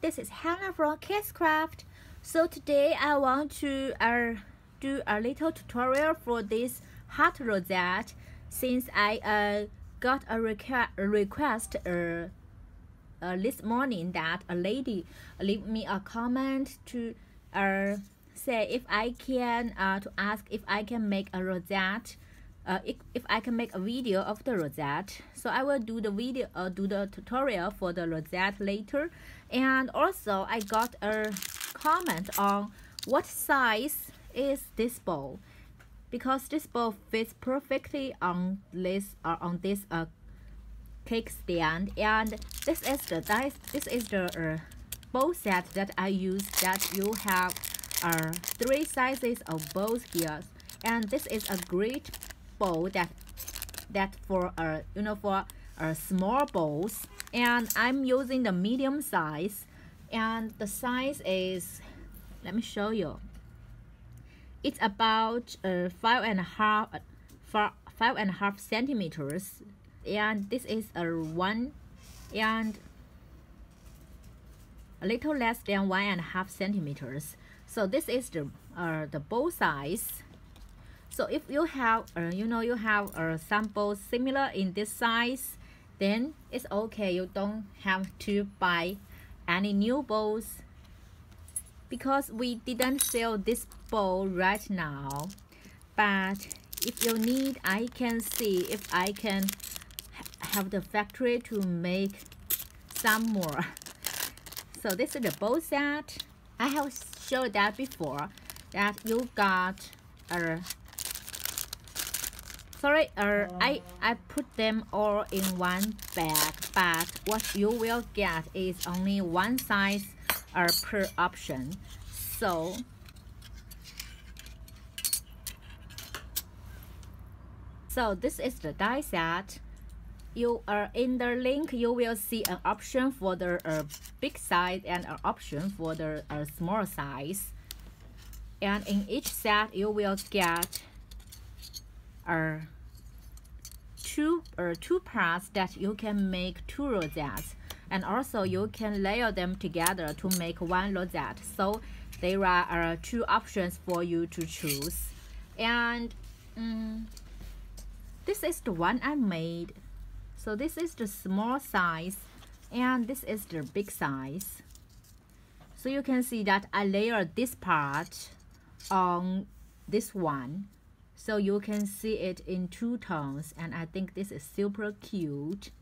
this is Hannah from KSCRAFT. So today I want to do a little tutorial for this heart rosette, since I got a request this morning that a lady leave me a comment to say if I can to ask if I can make a rosette. If I can make a video of the rosette, so I will do the video, do the tutorial for the rosette later. And also I got a comment on what size is this bowl, because this bowl fits perfectly on this cake stand, and this is the bowl set that I use. That you have 3 sizes of bowls here, and this is a great bowl that for for small bowls, and I'm using the medium size, and the size is, let me show you, it's about 5.5 centimeters, and this is a 1 and a little less than 1.5 centimeters. So this is the bowl size. So if you have you have some bowls similar in this size, then it's okay. You don't have to buy any new bowls, because we didn't sell this bowl right now. But if you need, I can see if I can have the factory to make some more. So this is the bowl set. I have showed that before, that you got I put them all in one bag, but what you will get is only one size per option. So this is the die set. You are in the link, you will see an option for the big size and an option for the small size, and in each set you will get two parts that you can make 2 rosettes, and also you can layer them together to make 1 rosette. So there are 2 options for you to choose, and this is the one I made. So this is the small size, and this is the big size. So you can see that I layered this part on this one, so you can see it in 2 tones, and I think this is super cute.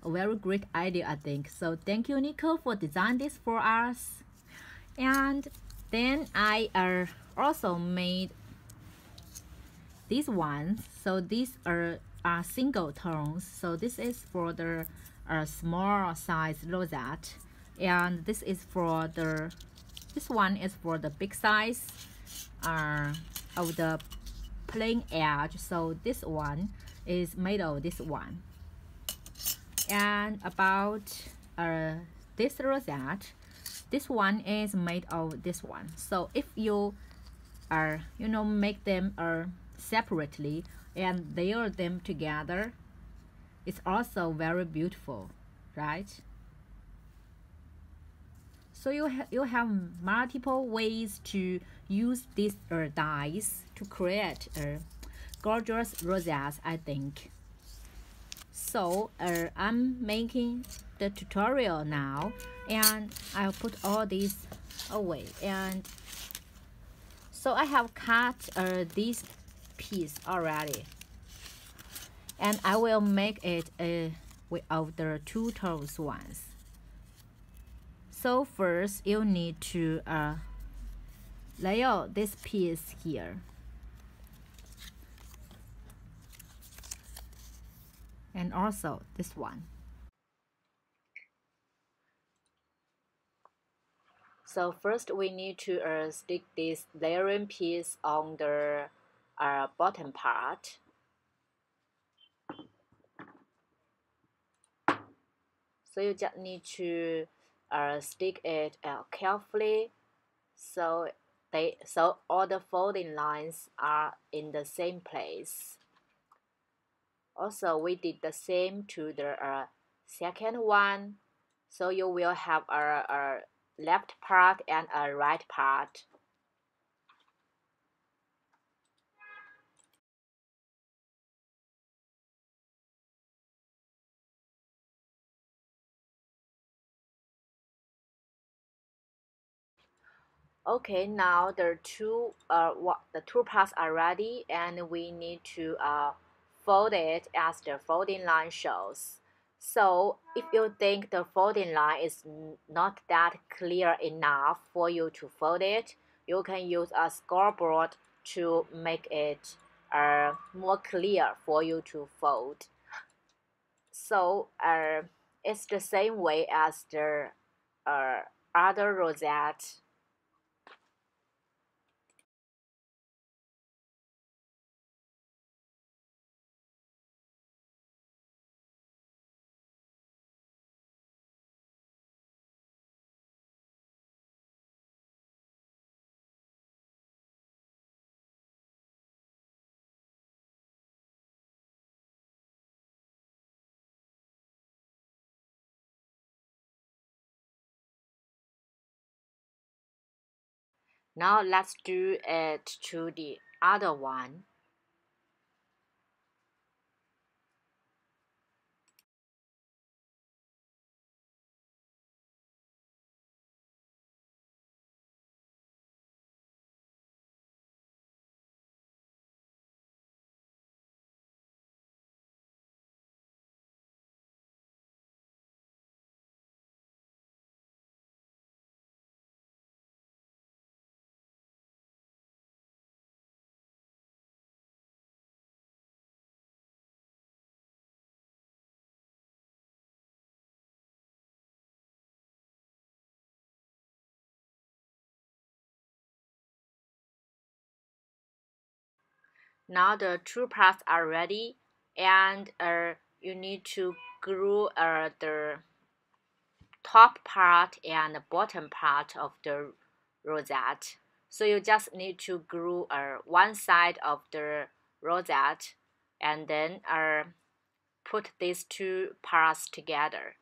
A very great idea, I think. So thank you, Nico, for designing this for us. And then I also made these ones. So these are single tones. So this is for the small size rosette, and this one is for the big size of the plain edge. So this one is made of this one. And about this rosette, this one is made of this one. So if you make them separately and layer them together, it's also very beautiful, right? So you have multiple ways to use these dies to create gorgeous rosettes, I think. So I'm making the tutorial now, and I'll put all these away. And so I have cut this piece already, and I will make it with the 2 tones ones. So first you need to layer this piece here, and also this one. So first we need to stick this layering piece on the bottom part. So you just need to stick it carefully, so all the folding lines are in the same place. Also, we did the same to the second one, So you will have a left part and a right part. Okay, now the two parts are ready, and we need to fold it as the folding line shows. So if you think the folding line is not that clear enough for you to fold it, you can use a scoreboard to make it more clear for you to fold. So it's the same way as the other rosette. Now let's do it to the other one. Now the two parts are ready, and you need to glue the top part and the bottom part of the rosette. So you just need to glue one side of the rosette, and then put these two parts together.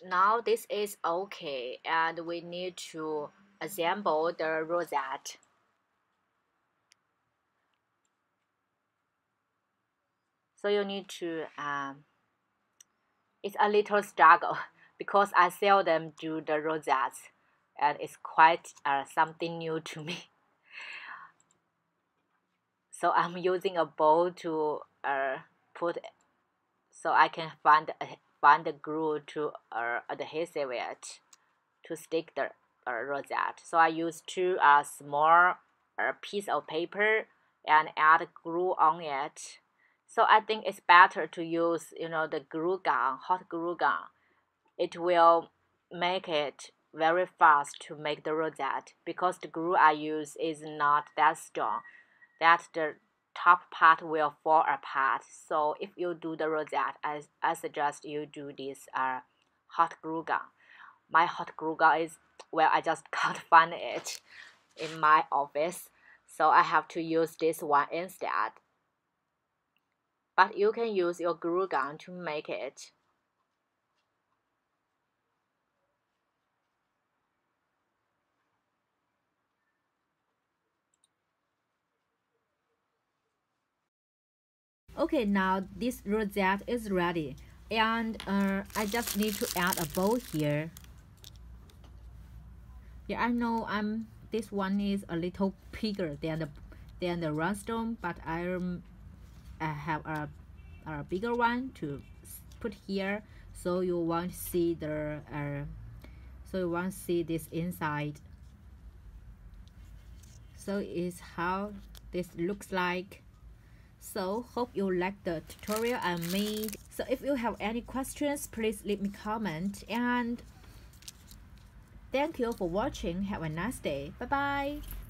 Now this is okay, and we need to assemble the rosette. So you need to it's a little struggle because I seldom do the rosettes, and it's quite something new to me. So I'm using a bowl to put, so I can find the glue to adhesive it to stick the rosette. So I use two small piece of paper and add glue on it. So I think it's better to use the glue gun, hot glue gun. It will make it very fast to make the rosette because the glue I use is not that strong that the top part will fall apart. So if you do the rosette, I suggest you do this hot glue gun. My hot glue gun is, well, I just can't find it in my office, so I have to use this one instead. But you can use your glue gun to make it. Okay, now this rosette is ready, and I just need to add a bow here. Yeah, I know this one is a little bigger than the rhinestone, but I have a bigger one to put here, so you won't see the so you want to see this inside. So is how this looks like. So hope you like the tutorial I made. So if you have any questions, please leave me comment, and thank you for watching. Have a nice day. Bye bye.